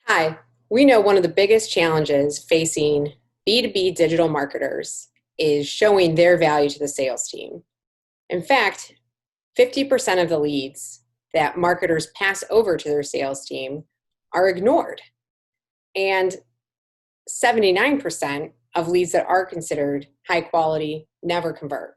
Hi, we know one of the biggest challenges facing B2B digital marketers is showing their value to the sales team. In fact, 50% of the leads that marketers pass over to their sales team are ignored, and 79% of leads that are considered high quality never convert.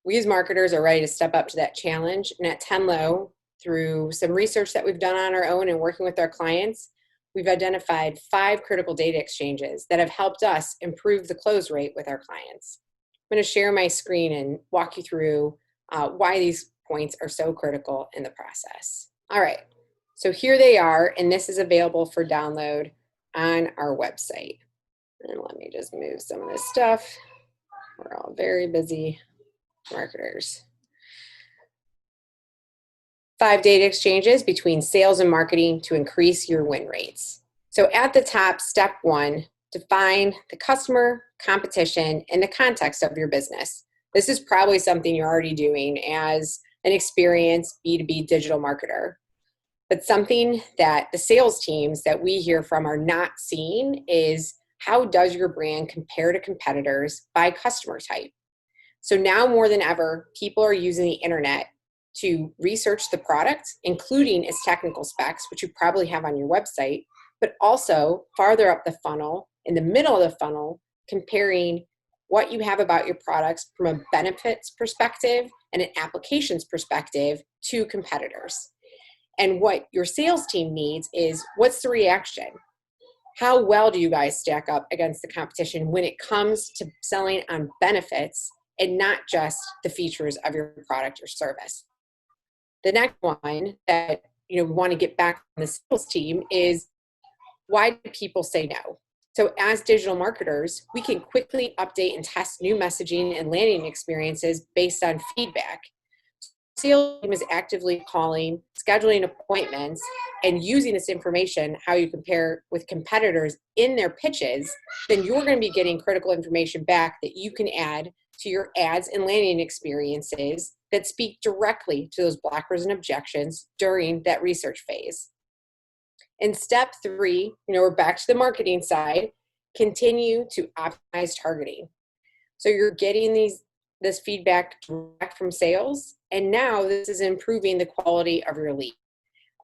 We as marketers are ready to step up to that challenge, and at Tenlo, through some research that we've done on our own and working with our clients, we've identified 5 critical data exchanges that have helped us improve the close rate with our clients. I'm going to share my screen and walk you through why these points are so critical in the process. All right, so here they are, and this is available for download on our website. And let me just move some of this stuff. We're all very busy marketers. 5 data exchanges between sales and marketing to increase your win rates. So at the top, step 1, define the customer, competition, and the context of your business. This is probably something you're already doing as an experienced B2B digital marketer. But something that the sales teams that we hear from are not seeing is, how does your brand compare to competitors by customer type? So now more than ever, people are using the internet to research the product, including its technical specs, which you probably have on your website, but also farther up the funnel, in the middle of the funnel, comparing what you have about your products from a benefits perspective and an applications perspective to competitors. And what your sales team needs is, what's the reaction? How well do you guys stack up against the competition when it comes to selling on benefits and not just the features of your product or service? The next one that we want to get back on the sales team is, why do people say no? So as digital marketers, we can quickly update and test new messaging and landing experiences based on feedback. Sales team is actively calling, scheduling appointments, and using this information, how you compare with competitors in their pitches, then you're going to be getting critical information back that you can add to your ads and landing experiences that speak directly to those blockers and objections during that research phase. In step 3, we're back to the marketing side, continue to optimize targeting. So you're getting this feedback direct from sales, and now this is improving the quality of your lead.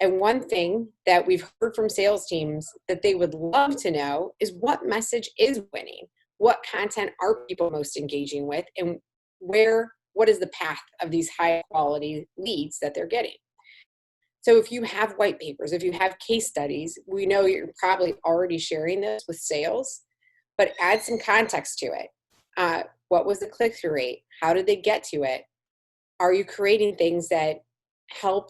And one thing that we've heard from sales teams that they would love to know is, what message is winning? What content are people most engaging with? And what is the path of these high quality leads that they're getting? So if you have white papers, if you have case studies, we know you're probably already sharing this with sales, but add some context to it. What was the click-through rate? How did they get to it? Are you creating things that help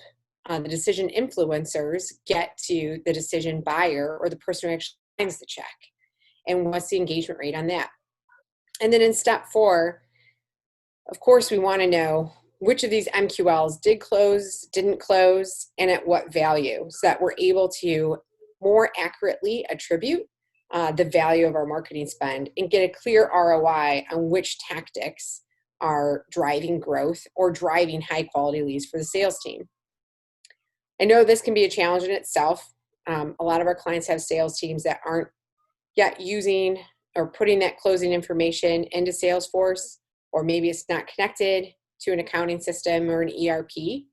the decision influencers get to the decision buyer or the person who actually signs the check? And what's the engagement rate on that? And then in step 4, of course, we want to know which of these MQLs did close, didn't close, and at what value, so that we're able to more accurately attribute the value of our marketing spend and get a clear ROI on which tactics are driving growth or driving high quality leads for the sales team. I know this can be a challenge in itself. A lot of our clients have sales teams that aren't yet using or putting that closing information into Salesforce, or maybe it's not connected to an accounting system or an ERP.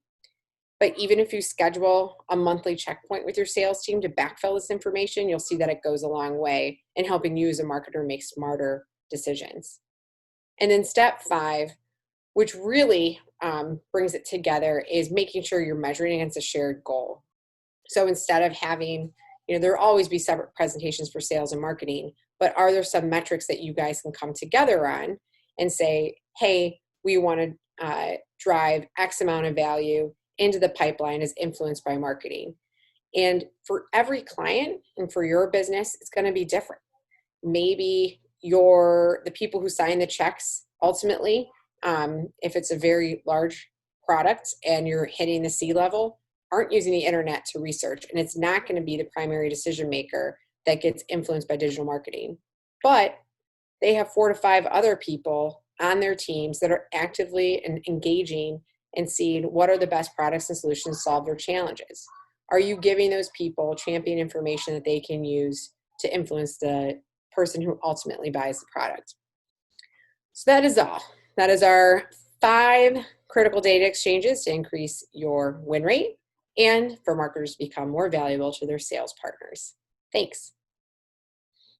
But even if you schedule a monthly checkpoint with your sales team to backfill this information, you'll see that it goes a long way in helping you as a marketer make smarter decisions. And then step 5, which really brings it together, is making sure you're measuring against a shared goal. So instead of having, there will always be separate presentations for sales and marketing, but are there some metrics that you guys can come together on and say, hey, we want to drive X amount of value into the pipeline as influenced by marketing. And for every client and for your business, it's going to be different. Maybe the people who sign the checks ultimately, if it's a very large product and you're hitting the C-level, aren't using the internet to research, and it's not going to be the primary decision maker that gets influenced by digital marketing. But they have 4 to 5 other people on their teams that are actively and engaging and seeing what are the best products and solutions to solve their challenges. Are you giving those people champion information that they can use to influence the person who ultimately buys the product? So that is all. That is our 5 critical data exchanges to increase your win rate and for marketers to become more valuable to their sales partners. Thanks.